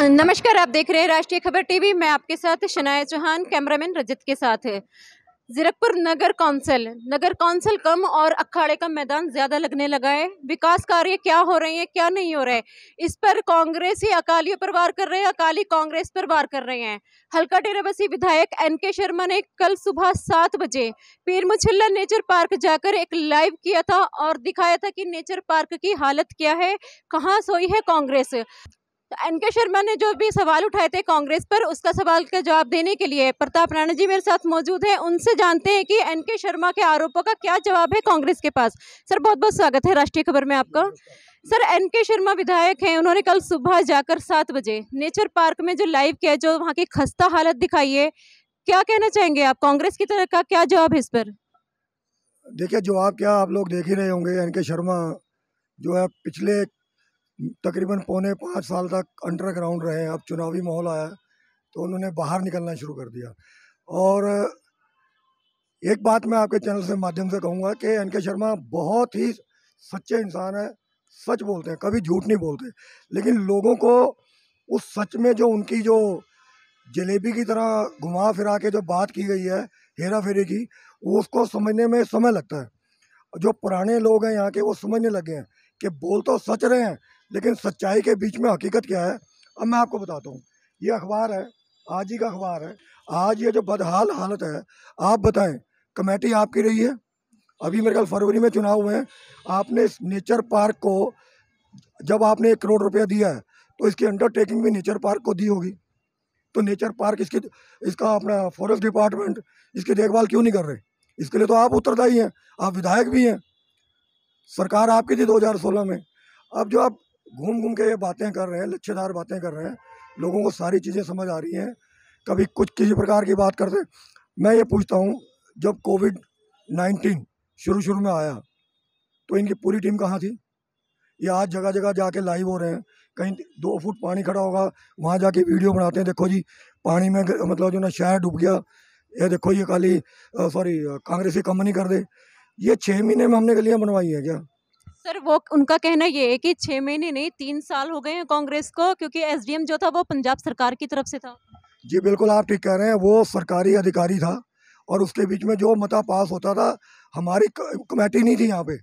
नमस्कार, आप देख रहे हैं राष्ट्रीय खबर टीवी। मैं आपके साथ शनाया चौहान, कैमरामैन रजत के साथ है। जीरकपुर नगर कौंसिल कम और अखाड़े का मैदान ज्यादा लगने लगा है। विकास कार्य क्या हो रहे हैं, क्या नहीं हो रहे हैं, इस पर कांग्रेसी अकालियों पर वार कर रहे हैं, अकाली कांग्रेस पर वार कर रहे हैं। हल्का डेराबस्सी विधायक एनके शर्मा ने कल सुबह 7 बजे पीर मुछल्ला नेचर पार्क जाकर एक लाइव किया था और दिखाया था कि नेचर पार्क की हालत क्या है, कहाँ सोई है कांग्रेस। तो एनके शर्मा ने जो भी सवाल उठाए थे कांग्रेस पर, उसका सवाल का जवाब देने के लिए प्रताप राणा जी मेरे साथ मौजूद हैं। उनसे जानते हैं कि एनके शर्मा के आरोपों का क्या जवाब है कांग्रेस के पास। सर, बहुत बहुत स्वागत है राष्ट्रीय खबर में आपका। सर, एनके शर्मा विधायक हैं, उन्होंने कल सुबह जाकर 7 बजे नेचर पार्क में जो लाइव किया, जो वहाँ की खस्ता हालत दिखाई है, क्या कहना चाहेंगे आप? कांग्रेस की तरफ का क्या जवाब है इस पर? देखिए, जवाब क्या, आप लोग देख ही रहे होंगे। एनके शर्मा जो है पिछले तकरीबन पौने 5 साल तक अंडरग्राउंड रहे हैं। अब चुनावी माहौल आया तो उन्होंने बाहर निकलना शुरू कर दिया। और एक बात मैं आपके चैनल से माध्यम से कहूँगा कि एनके शर्मा बहुत ही सच्चे इंसान है, सच बोलते हैं, कभी झूठ नहीं बोलते। लेकिन लोगों को उस सच में जो उनकी जो जलेबी की तरह घुमा फिरा के जो बात की गई है, हेरा फेरी की, वो उसको समझने में समय लगता है। जो पुराने लोग हैं यहाँ के, वो समझने लगे हैं कि बोल तो सच रहे हैं, लेकिन सच्चाई के बीच में हकीकत क्या है। अब मैं आपको बताता हूँ। ये अखबार है, आज ही का अखबार है। आज ये जो बदहाल हालत है, आप बताएं, कमेटी आपकी रही है। अभी मेरे ख्याल फरवरी में चुनाव हुए हैं। आपने इस नेचर पार्क को, जब आपने 1 करोड़ रुपया दिया है, तो इसकी अंडरटेकिंग भी नेचर पार्क को दी होगी। तो नेचर पार्क इसका अपना फॉरेस्ट डिपार्टमेंट इसकी देखभाल क्यों नहीं कर रहे? इसके लिए तो आप उत्तरदायी हैं, आप विधायक भी हैं। सरकार आपकी थी 2016 में। अब जो आप घूम घूम के ये बातें कर रहे हैं, लच्छेदार बातें कर रहे हैं, लोगों को सारी चीज़ें समझ आ रही हैं। कभी कुछ किसी प्रकार की बात करते। मैं ये पूछता हूँ, जब कोविड-19 शुरू में आया तो इनकी पूरी टीम कहाँ थी? ये आज जगह जगह जाके लाइव हो रहे हैं। कहीं 2 फुट पानी खड़ा होगा, वहाँ जाके वीडियो बनाते हैं, देखो जी पानी में मतलब जो ना शहर डूब गया, ये देखो ये कांग्रेस की कम नहीं कर दे। ये 6 महीने में हमने गलियाँ बनवाई है क्या? सर, वो उनका कहना ये है कि 6 महीने नहीं, 3 साल हो गए हैं कांग्रेस को, क्योंकि एसडीएम जो था वो पंजाब सरकार की तरफ से था। जी बिल्कुल, आप ठीक कह रहे हैं। वो सरकारी अधिकारी था और उसके बीच में जो मता पास होता था, हमारी कमेटी नहीं थी यहाँ पे,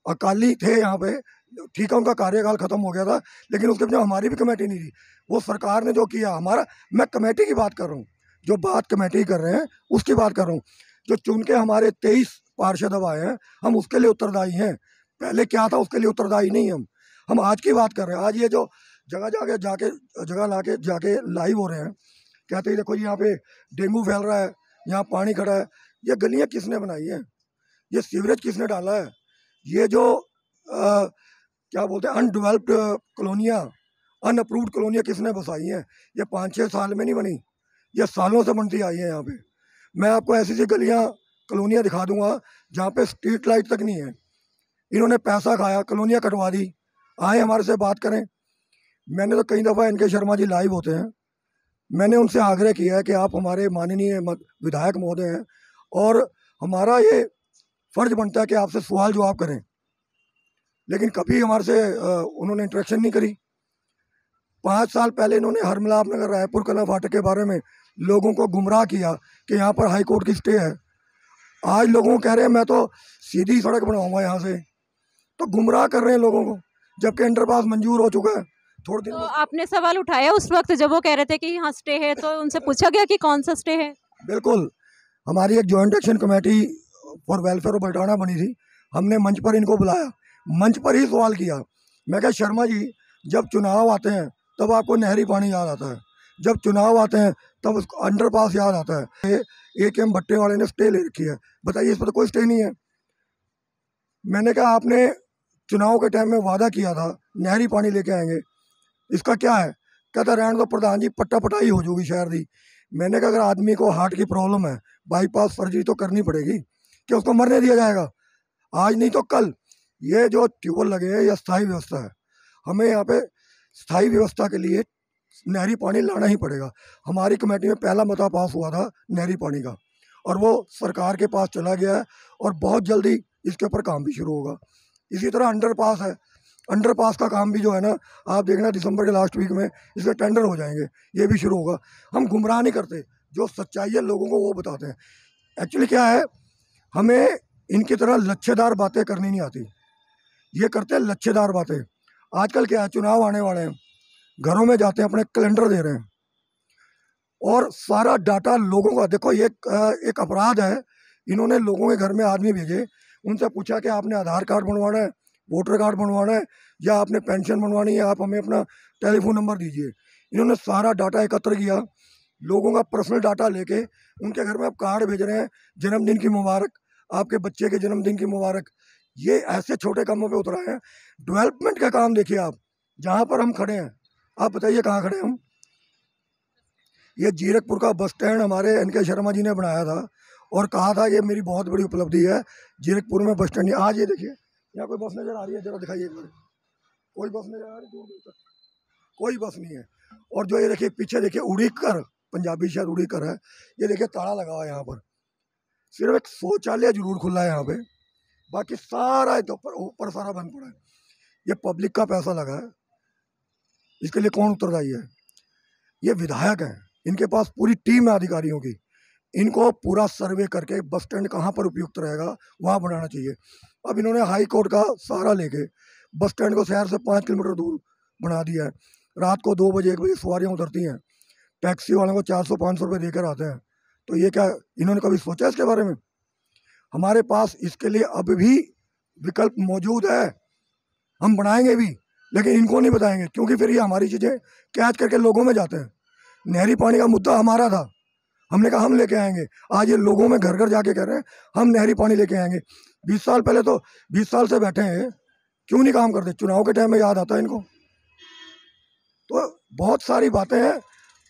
अकाली थे यहाँ पे। ठीक है, उनका कार्यकाल खत्म हो गया था, लेकिन उसके बीच हमारी भी कमेटी नहीं थी। वो सरकार ने जो किया हमारा, मैं कमेटी की बात कर रहा हूँ, जो बात कमेटी कर रहे हैं उसकी बात कर रहा हूँ। जो चुन के हमारे 23 पार्षद अब आए हैं, हम उसके लिए उत्तरदायी हैं। पहले क्या था उसके लिए उत्तरदायी नहीं। हम आज की बात कर रहे हैं। आज ये जो जगह जाके लाइव हो रहे हैं, कहते हैं देखो यहाँ पे डेंगू फैल रहा है, यहाँ पानी खड़ा है। ये गलियाँ किसने बनाई हैं? ये सीवरेज किसने डाला है? ये जो क्या बोलते हैं, अनडेवलप्ड कॉलोनियाँ, अनअप्रूव्ड कॉलोनियाँ किसने बसाई हैं? ये 5-6 साल में नहीं बनी, ये सालों से बनती आई है यहाँ पे। मैं आपको ऐसी ऐसी गलियाँ, कॉलोनियाँ दिखा दूंगा जहाँ पे स्ट्रीट लाइट तक नहीं है। इन्होंने पैसा खाया, कॉलोनियाँ कटवा दी। आए हमारे से बात करें। मैंने तो कई दफ़ा एनके शर्मा जी लाइव होते हैं, मैंने उनसे आग्रह किया है कि आप हमारे माननीय विधायक महोदय हैं और हमारा ये फर्ज बनता है कि आपसे सवाल जवाब करें, लेकिन कभी हमारे से उन्होंने इंटरेक्शन नहीं करी। 5 साल पहले इन्होंने हरमलाप नगर रायपुर कला फाटक के बारे में लोगों को गुमराह किया कि यहाँ पर हाई कोर्ट की स्टे है। आज लोगों को कह रहे हैं मैं तो सीधी सड़क बनाऊंगा यहाँ से, तो गुमराह कर रहे हैं लोगों को, जबकि अंडरपास मंजूर हो चुका है। थोड़े दिन तो आपने सवाल उठाया उस वक्त जब वो कह रहे थे कि यहाँ स्टे है, तो उनसे पूछा गया कि कौन सा स्टे है? बिल्कुल, हमारी एक joint action committee for welfare of Baltana बनी थी। हमने मंच पर इनको बुलाया, मंच पर ही सवाल किया। मैं कहा शर्मा जी, जब चुनाव आते हैं तब आपको नहरी पानी याद आता है, जब चुनाव आते हैं तब उसको अंडरपास याद आता है। AKM भट्टे वाले ने स्टे ले रखी है, बताइए इस पर तो कोई स्टे नहीं है। मैंने कहा आपने चुनाव के टाइम में वादा किया था नहरी पानी लेके आएंगे, इसका क्या है? कहता रहने दो प्रधान जी, पट्टा पटाई हो जाएगी शहर दी। मैंने कहा अगर आदमी को हार्ट की प्रॉब्लम है, बाईपास सर्जरी तो करनी पड़ेगी, कि उसको मरने दिया जाएगा? आज नहीं तो कल। ये जो ट्यूबवेल लगे हैं, यह स्थायी व्यवस्था है। हमें यहाँ पे स्थायी व्यवस्था के लिए नहरी पानी लाना ही पड़ेगा। हमारी कमेटी में पहला मता पास हुआ था नहरी पानी का, और वो सरकार के पास चला गया है और बहुत जल्दी इसके ऊपर काम भी शुरू होगा। इसी तरह अंडरपास है, अंडरपास का काम भी जो है ना, आप देखना दिसंबर के लास्ट वीक में इसके टेंडर हो जाएंगे, ये भी शुरू होगा। हम गुमराह नहीं करते, जो सच्चाई है लोगों को वो बताते हैं। एक्चुअली क्या है, हमें इनकी तरह लच्छेदार बातें करनी नहीं आती, ये करते हैं लच्छेदार बातें। आजकल क्या है, चुनाव आने वाले हैं, घरों में जाते हैं, अपने कैलेंडर दे रहे हैं और सारा डाटा लोगों का। देखो ये एक अपराध है। इन्होंने लोगों के घर में आदमी भेजे, उनसे पूछा कि आपने आधार कार्ड बनवाना है, वोटर कार्ड बनवाना है, या आपने पेंशन बनवानी है, आप हमें अपना टेलीफोन नंबर दीजिए। इन्होंने सारा डाटा एकत्र किया, लोगों का पर्सनल डाटा लेके उनके घर में आप कार्ड भेज रहे हैं, जन्मदिन की मुबारक, आपके बच्चे के जन्मदिन की मुबारक। ये ऐसे छोटे कामों पे उतरा है। डेवलपमेंट का काम देखिए आप, जहाँ पर हम खड़े हैं, आप बताइए कहाँ खड़े हैं हम। ये जीरकपुर का बस स्टैंड हमारे एनके शर्मा जी ने बनाया था और कहा था ये मेरी बहुत बड़ी उपलब्धि है, जीरकपुर में बस स्टैंड। आज ये देखिए, यहाँ कोई बस नज़र आ रही है, जरा दिखाइए एक बार। कोई बस नज़र आ रही है? दूर दूर तक कोई बस नहीं है। और जो ये देखिए पीछे देखिए, उड़ीकर, पंजाबी शायद उड़ीकर है, ये देखिए ताला लगा हुआ है यहाँ पर। सिर्फ एक शौचालय जरूर खुला है यहाँ पे, बाकी सारा तो ऊपर सारा बंद पड़ा है। ये पब्लिक का पैसा लगा है, इसके लिए कौन उत्तरदायी है? ये विधायक हैं, इनके पास पूरी टीम है अधिकारियों की। इनको पूरा सर्वे करके बस स्टैंड कहाँ पर उपयुक्त रहेगा वहाँ बनाना चाहिए। अब इन्होंने हाई कोर्ट का सहारा लेके बस स्टैंड को शहर से 5 किलोमीटर दूर बना दिया है। रात को 2 बजे 1 बजे सवारियाँ उतरती हैं, टैक्सी वालों को 400-500 रुपये देकर आते हैं। तो ये क्या इन्होंने कभी सोचा इसके बारे में? हमारे पास इसके लिए अब भी विकल्प मौजूद है, हम बनाएंगे भी, लेकिन इनको नहीं बताएंगे, क्योंकि फिर ये हमारी चीज़ें कैच करके लोगों में जाते हैं। नहरी पानी का मुद्दा हमारा था, हमने कहा हम लेके आएंगे। आज ये लोगों में घर घर जाके कह रहे हैं हम नहरी पानी लेके आएंगे। 20 साल पहले तो 20 साल से बैठे हैं, क्यों नहीं काम करते? चुनाव के टाइम में याद आता है इनको। तो बहुत सारी बातें हैं।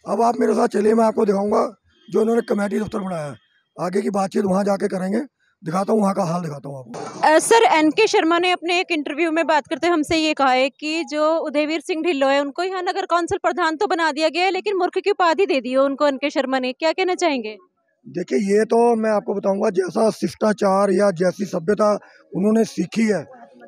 अब आप मेरे साथ चलिए, मैं आपको दिखाऊंगा जो इन्होंने कमेटी दफ्तर बनाया है। आगे की बातचीत वहाँ जाके करेंगे, दिखाता हूँ वहाँ का हाल, दिखाता हूँ आपको। सर, एनके शर्मा ने अपने एक इंटरव्यू में बात करते हमसे ये कहा है कि जो उदयवीर सिंह ढिल्लों है उनको यहाँ नगर कौंसिल प्रधान तो बना दिया गया है, लेकिन मूर्ख की उपाधि दे दी है उनको एनके शर्मा ने। क्या कहना चाहेंगे? देखिए, ये तो मैं आपको बताऊंगा, जैसा शिष्टाचार या जैसी सभ्यता उन्होंने सीखी है,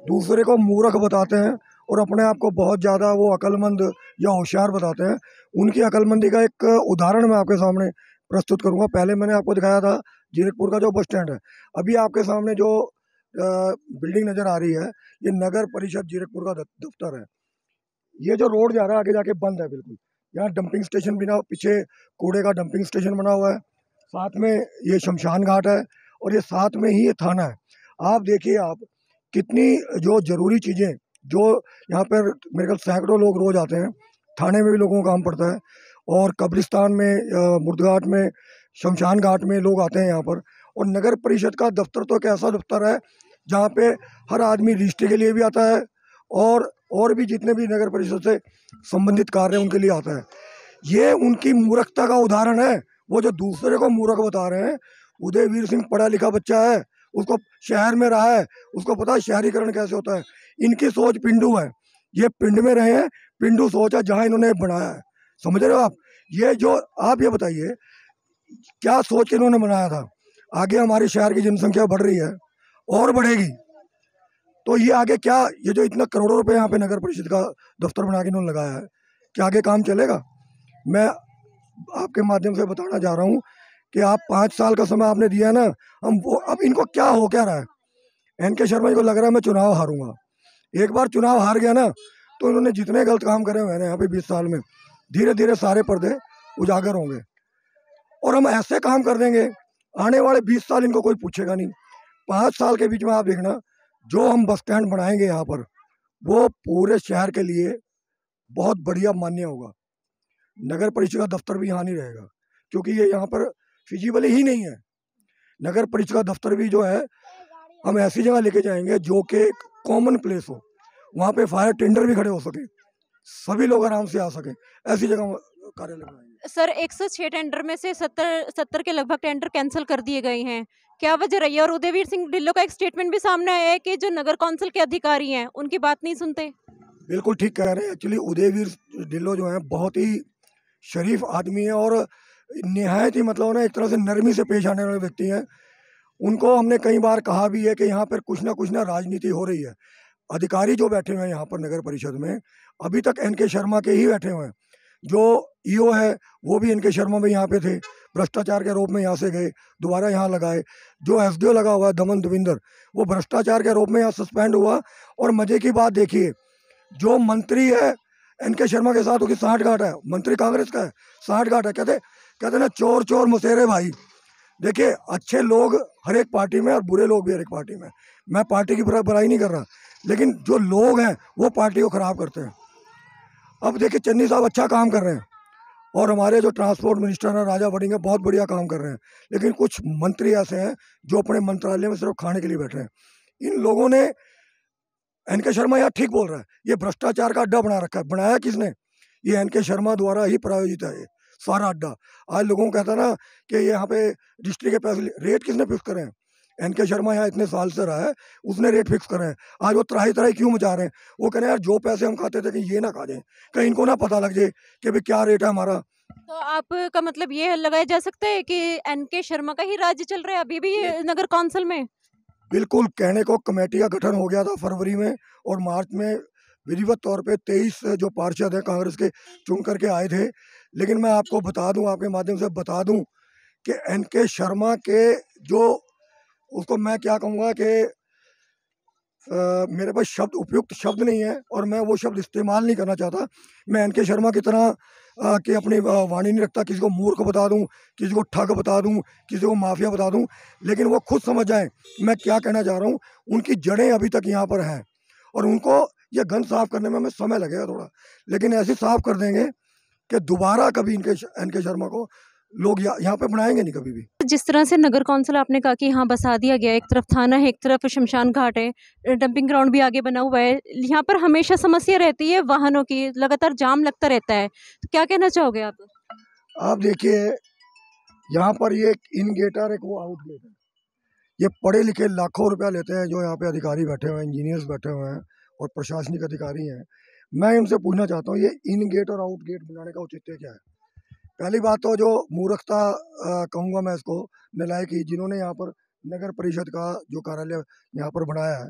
दूसरे को मूर्ख बताते हैं और अपने आप को बहुत ज़्यादा वो अक्लमंद या होशियार बताते हैं। उनकी अक्लमंदी का एक उदाहरण मैं आपके सामने प्रस्तुत करूंगा। पहले मैंने आपको दिखाया था जीरकपुर का जो बस स्टैंड है, अभी आपके सामने जो बिल्डिंग नज़र आ रही है, ये नगर परिषद जीरकपुर का दफ्तर है। ये जो रोड जा रहा है आगे जाके बंद है बिल्कुल। यहाँ डंपिंग स्टेशन भी ना, पीछे कूड़े का डंपिंग स्टेशन बना हुआ है, साथ में ये शमशान घाट है और ये साथ में ही ये थाना है। आप देखिए, आप कितनी जो ज़रूरी चीज़ें, जो यहाँ पर मेरे ख्याल सैकड़ों लोग रोज आते हैं, थाने में भी लोगों का काम पड़ता है, और कब्रिस्तान में, मुर्दघाट में, शमशान घाट में लोग आते हैं यहाँ पर। और नगर परिषद का दफ्तर तो एक ऐसा दफ्तर है जहाँ पे हर आदमी रजिस्ट्री के लिए भी आता है और भी जितने भी नगर परिषद से संबंधित कार्य हैं उनके लिए आता है। ये उनकी मूर्खता का उदाहरण है। वो जो दूसरे को मूर्ख बता रहे हैं, उदयवीर सिंह पढ़ा लिखा बच्चा है, उसको शहर में रहा है, उसको पता है शहरीकरण कैसे होता है। इनकी सोच पिंडू है, ये पिंड में रहे हैं, पिंडू सोच है जहाँ इन्होंने बनाया है। समझ रहे हो आप? ये जो आप ये बताइए क्या सोच के इन्होंने बनाया था। आगे हमारे शहर की जनसंख्या बढ़ रही है और बढ़ेगी, तो ये आगे क्या, ये जो इतना करोड़ों रुपए यहाँ पे नगर परिषद का दफ्तर बना के इन्होंने लगाया है, क्या आगे काम चलेगा? मैं आपके माध्यम से बताना चाह रहा हूँ कि आप 5 साल का समय आपने दिया ना, हम वो, अब इनको क्या हो क्या रहा है? एनके शर्मा जी को लग रहा है मैं चुनाव हारूंगा। एक बार चुनाव हार गया ना, तो इन्होंने जितने गलत काम करे हुए हैं यहाँ पे 20 साल में, धीरे धीरे सारे पर्दे उजागर होंगे और हम ऐसे काम कर देंगे, आने वाले 20 साल इनको कोई पूछेगा नहीं। 5 साल के बीच में आप देखना, जो हम बस स्टैंड बनाएंगे यहाँ पर, वो पूरे शहर के लिए बहुत बढ़िया मान्य होगा। नगर परिषद का दफ्तर भी यहाँ नहीं रहेगा, क्योंकि ये यहाँ पर फिजिबल ही नहीं है। नगर परिषद का दफ्तर भी जो है, हम ऐसी जगह लेके जाएंगे जो कि कॉमन प्लेस हो, वहाँ पे फायर टेंडर भी खड़े हो सके, सभी लोग आराम से आ सके, ऐसी जगह कार्यालय बनाएंगे। सर, 106 टेंडर में से 70 के लगभग टेंडर कैंसिल कर दिए गए हैं, क्या वजह रही है? और उदयवीर सिंह ढिल्लों का एक स्टेटमेंट भी सामने आया है कि जो नगर कौंसिल के अधिकारी हैं उनकी बात नहीं सुनते। बिल्कुल ठीक कह रहे हैं। एक्चुअली उदयवीर ढिल्लों जो है बहुत ही शरीफ आदमी है और निहायत ही मतलब ना एक तरह से नरमी से पेश आने वाले व्यक्ति हैं। उनको हमने कई बार कहा भी है कि यहाँ पर कुछ ना राजनीति हो रही है। अधिकारी जो बैठे हुए हैं यहाँ पर नगर परिषद में, अभी तक एन के शर्मा के ही बैठे हुए हैं। जो ईओ है वो भी एन के शर्मा में यहाँ पे थे, भ्रष्टाचार के आरोप में यहाँ से गए, दोबारा यहाँ लगाए। जो एसडीओ लगा हुआ है दमन देविंदर, वो भ्रष्टाचार के आरोप में यहाँ सस्पेंड हुआ। और मजे की बात देखिए, जो मंत्री है एन के शर्मा के साथ उसकी सांठगांठ है, मंत्री कांग्रेस का है, सांठगांठ है। कहते ना चोर चोर मुसेरे भाई। देखिए, अच्छे लोग हर एक पार्टी में और बुरे लोग भी हर एक पार्टी में। मैं पार्टी की बुराई नहीं कर रहा, लेकिन जो लोग हैं वो पार्टी को खराब करते हैं। अब देखिए, चन्नी साहब अच्छा काम कर रहे हैं और हमारे जो ट्रांसपोर्ट मिनिस्टर हैं राजा वड़िंग है, बहुत बढ़िया काम कर रहे हैं। लेकिन कुछ मंत्री ऐसे हैं जो अपने मंत्रालय में सिर्फ खाने के लिए बैठे हैं। इन लोगों ने, एन के शर्मा यहाँ ठीक बोल रहा है, ये भ्रष्टाचार का अड्डा बना रखा है। बनाया किसने? ये एन के शर्मा द्वारा ही प्रायोजित है ये सारा अड्डा। आज लोगों को कहता ना कि ये यहाँ पे रजिस्ट्री के पैसे, रेट किसने फिक्स करे हैं? एन के शर्मा यहाँ इतने साल से रहा है, उसने रेट फिक्स करे हैं। आज वो त्राही त्राही क्यों मचा रहे हैं? वो कह रहे हैं यार, जो पैसे हम खाते थे कहीं ये ना खा जाए, कहीं इनको ना पता लग जाए कि भाई क्या रेट है हमारा। तो आपका मतलब ये लगाया जा सकता है कि एन के शर्मा का ही राज्य चल रहा है अभी भी नगर कौंसिल में? बिल्कुल, कहने को कमेटी का गठन हो गया था फरवरी में, और मार्च में विधिवत तौर पे 23 जो पार्षद हैं कांग्रेस के चुन करके आए थे। लेकिन मैं आपको बता दूं, आपके माध्यम से बता दूं कि एन के शर्मा के जो, उसको मैं क्या कहूँगा कि मेरे पास शब्द, उपयुक्त शब्द नहीं है और मैं वो शब्द इस्तेमाल नहीं करना चाहता। मैं एन के शर्मा की तरह कि अपनी वाणी नहीं रखता, किसी को मूर्ख बता दूं, किसी को ठग बता दूं, किसी को माफिया बता दूं। लेकिन वो खुद समझ जाएं मैं क्या कहना चाह रहा हूं। उनकी जड़ें अभी तक यहाँ पर हैं और उनको ये गंद साफ करने में हमें समय लगेगा थोड़ा, लेकिन ऐसे साफ कर देंगे कि दोबारा कभी एन के शर्मा को लोग यहाँ पे बनाएंगे नहीं कभी भी। जिस तरह से नगर कौंसिल आपने कहा कि यहाँ बसा दिया गया, एक तरफ थाना है, एक तरफ शमशान घाट है, डंपिंग ग्राउंड भी आगे बना हुआ है, यहाँ पर हमेशा समस्या रहती है वाहनों की, लगातार जाम लगता रहता है, तो क्या कहना चाहोगे आप? आप देखिए, यहाँ पर ये एक इन गेट है, एक वो आउट गेट है। ये पढ़े लिखे लाखों रुपया लेते हैं जो यहाँ पे अधिकारी बैठे हुए हैं, इंजीनियर्स बैठे हुए हैं और प्रशासनिक अधिकारी हैं। मैं इनसे पूछना चाहता हूँ, ये इन गेट और आउट गेट बनाने का औचित्य क्या है? पहली बात तो जो मूर्खता कहूँगा मैं इसको, नलायकी, जिन्होंने यहाँ पर नगर परिषद का जो कार्यालय यहाँ पर बनाया है,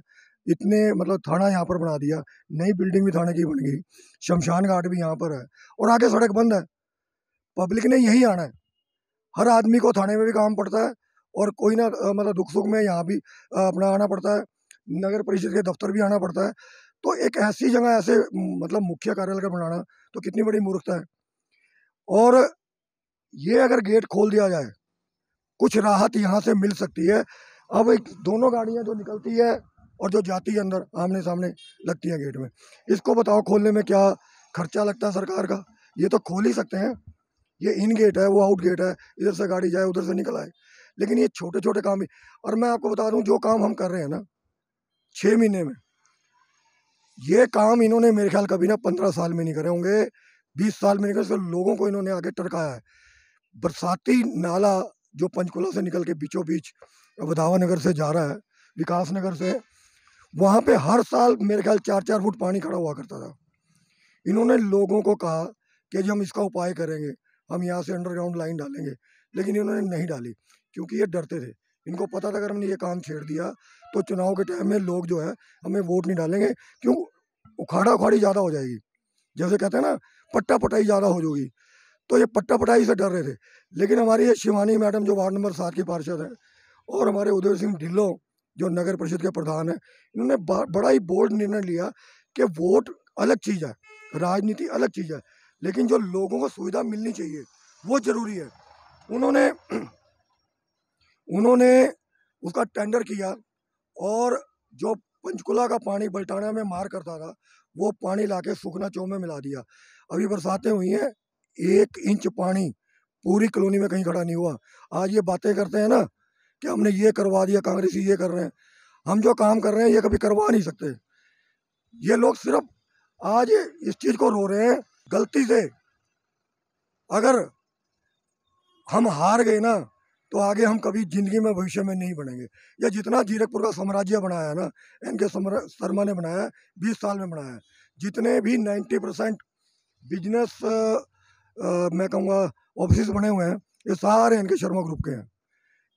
इतने मतलब थाना यहाँ पर बना दिया, नई बिल्डिंग भी थाने की बन गई, शमशान घाट भी यहाँ पर है और आगे सड़क बंद है। पब्लिक ने यही आना है, हर आदमी को थाने में भी काम पड़ता है और कोई ना मतलब दुख सुख में यहाँ भी अपना आना पड़ता है, नगर परिषद के दफ्तर भी आना पड़ता है। तो एक ऐसी जगह ऐसे मतलब मुख्य कार्यालय का बनाना तो कितनी बड़ी मूर्खता है। और ये अगर गेट खोल दिया जाए, कुछ राहत यहाँ से मिल सकती है। अब एक दोनों गाड़ियाँ जो निकलती है और जो जाती है अंदर आमने सामने लगती है गेट में, इसको बताओ खोलने में क्या खर्चा लगता है सरकार का? ये तो खोल ही सकते हैं। ये इन गेट है, वो आउट गेट है, इधर से गाड़ी जाए उधर से निकल आए। लेकिन ये छोटे छोटे काम ही, और मैं आपको बता दूं जो काम हम कर रहे हैं ना 6 महीने में, ये काम इन्होंने मेरे ख्याल कभी ना 15 साल में नहीं करे होंगे, 20 साल में नहीं करे। लोगों को इन्होंने आगे टरकाया है। बरसाती नाला जो पंचकुला से निकल के बीचों बीच वधावा नगर से जा रहा है, विकास नगर से, वहाँ पे हर साल मेरे ख्याल 4-4 फुट पानी खड़ा हुआ करता था। इन्होंने लोगों को कहा कि जी हम इसका उपाय करेंगे, हम यहाँ से अंडरग्राउंड लाइन डालेंगे, लेकिन इन्होंने नहीं डाली क्योंकि ये डरते थे। इनको पता था अगर हमने ये काम छेड़ दिया तो चुनाव के टाइम में लोग जो है हमें वोट नहीं डालेंगे, क्यों उखाड़ा उखाड़ी ज़्यादा हो जाएगी, जैसे कहते हैं ना पट्टा पटाई ज़्यादा हो जाएगी। तो ये पट्टा पटाई से डर रहे थे। लेकिन हमारी ये शिवानी मैडम जो वार्ड नंबर 7 की पार्षद है और हमारे उदय सिंह ढिल्लों जो नगर परिषद के प्रधान हैं, इन्होंने बड़ा ही बोल्ड निर्णय लिया कि वोट अलग चीज़ है, राजनीति अलग चीज़ है, लेकिन जो लोगों को सुविधा मिलनी चाहिए वो ज़रूरी है। उन्होंने उसका टेंडर किया और जो पंचकुला का पानी बल्टाना में मार करता था वो पानी लाके सुखना चौक में मिला दिया। अभी बरसातें हुई हैं, 1 इंच पानी पूरी कॉलोनी में कहीं खड़ा नहीं हुआ। आज ये बातें करते हैं ना कि हमने ये करवा दिया, कांग्रेसी ये कर रहे हैं। हम जो काम कर रहे हैं ये कभी करवा नहीं सकते। ये लोग सिर्फ आज इस चीज़ को रो रहे हैं गलती से। अगर हम हार गए ना तो आगे हम कभी जिंदगी में भविष्य में नहीं बढ़ेंगे। ये जितना जीरकपुर का साम्राज्य बनाया है ना, एन के शर्मा ने बनाया है, 20 साल में बनाया है। जितने भी 90% बिजनेस मैं कहूँगा ऑफिस बने हुए हैं, ये सारे एन के शर्मा ग्रुप के हैं।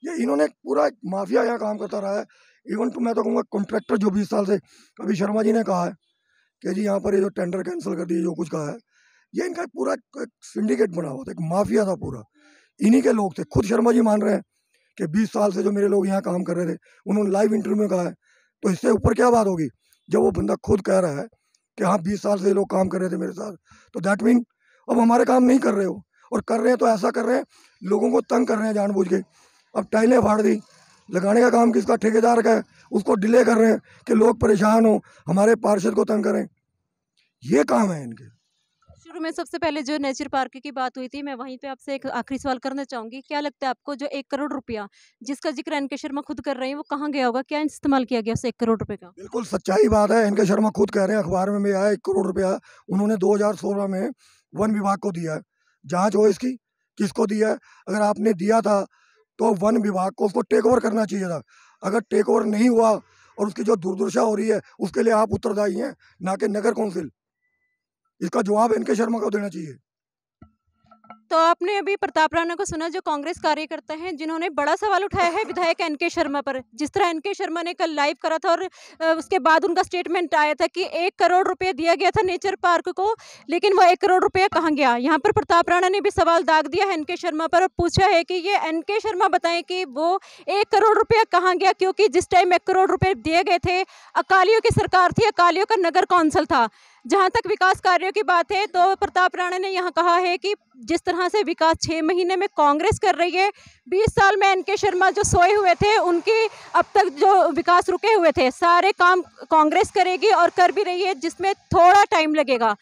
ये इन्होंने पूरा माफिया यहाँ काम करता रहा है। इवन तो मैं तो कहूँगा कॉन्ट्रैक्टर जो 20 साल से, अभी शर्मा जी ने कहा है कि जी यहाँ पर ये जो टेंडर कैंसिल कर दिए, जो कुछ कहा है, ये इनका पूरा सिंडिकेट बना हुआ था, एक माफिया था पूरा, इन्हीं के लोग थे। खुद शर्मा जी मान रहे हैं कि 20 साल से जो मेरे लोग यहाँ काम कर रहे थे, उन्होंने लाइव इंटरव्यू में कहा है। तो इससे ऊपर क्या बात होगी जब वो बंदा खुद कह रहा है कि हाँ 20 साल से ये लोग काम कर रहे थे मेरे साथ, तो दैट मीन अब हमारे काम नहीं कर रहे हो, और कर रहे हैं तो ऐसा कर रहे हैं, लोगों को तंग कर रहे हैं जानबूझ के। अब टाइलें फाड़ दी, लगाने का काम किसका, ठेकेदार का है, उसको डिले कर रहे हैं कि लोग परेशान हो, हमारे पार्षद को तंग करें, ये काम है इनके। शुरू में सबसे पहले जो नेचर पार्क की बात हुई थी, मैं वहीं पे आपसे एक आखिरी सवाल करना चाहूंगी। क्या लगता है आपको जो 1 करोड़ रुपया जिसका जिक्र एनके शर्मा खुद कर रहे हैं, वो कहाँ गया होगा? क्या इस्तेमाल किया गया उस 1 करोड़ रुपए का? बिल्कुल सच्चाई बात है, एनके शर्मा खुद कह रहे हैं, अखबार में भी आया 1 करोड़ रुपया उन्होंने 2016 में वन विभाग को दिया है। जांच हो इसकी, किसको दिया है। अगर आपने दिया था तो वन विभाग को उसको टेक ओवर करना चाहिए था। अगर टेक ओवर नहीं हुआ और उसकी जो दुर्दशा हो रही है उसके लिए आप उत्तरदायी हैं, ना कि नगर कौंसिल। इसका जवाब एनके शर्मा को देना चाहिए। तो आपने अभी प्रताप राणा को सुना, जो कांग्रेस कार्यकर्ता हैं, जिन्होंने बड़ा सवाल उठाया है विधायक एनके शर्मा पर। जिस तरह एनके शर्मा ने कल लाइव करा था और उसके बाद उनका स्टेटमेंट आया था कि 1 करोड़ रुपए दिया गया था नेचर पार्क को, लेकिन वो 1 करोड़ रुपया कहाँ गया? यहाँ पर प्रताप राणा ने भी सवाल दाग दिया है एनके शर्मा पर और पूछा है कि ये एनके शर्मा बताएं कि वो 1 करोड़ रुपया कहाँ गया, क्योंकि जिस टाइम 1 करोड़ रुपए दिए गए थे अकालियों की सरकार थी, अकालियों का नगर कौंसिल था। जहां तक विकास कार्यों की बात है तो प्रताप राणा ने यहां कहा है कि जिस तरह से विकास 6 महीने में कांग्रेस कर रही है, 20 साल में एनके शर्मा जो सोए हुए थे उनकी अब तक जो विकास रुके हुए थे सारे काम कांग्रेस करेगी और कर भी रही है, जिसमें थोड़ा टाइम लगेगा।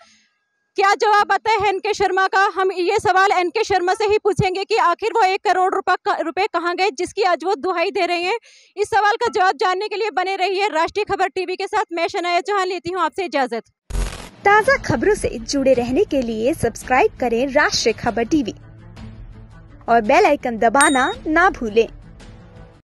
क्या जवाब आता है एनके शर्मा का? हम ये सवाल एनके शर्मा से ही पूछेंगे कि आखिर वो 1 करोड़ रुपए कहाँ गए जिसकी आज वो दुहाई दे रहे हैं। इस सवाल का जवाब जानने के लिए बने रहिए राष्ट्रीय खबर टीवी के साथ। मैं शनाया चौहान लेती हूँ आपसे इजाजत। ताज़ा खबरों से जुड़े रहने के लिए सब्सक्राइब करें राष्ट्रीय खबर टीवी और बेल आइकन दबाना ना भूलें।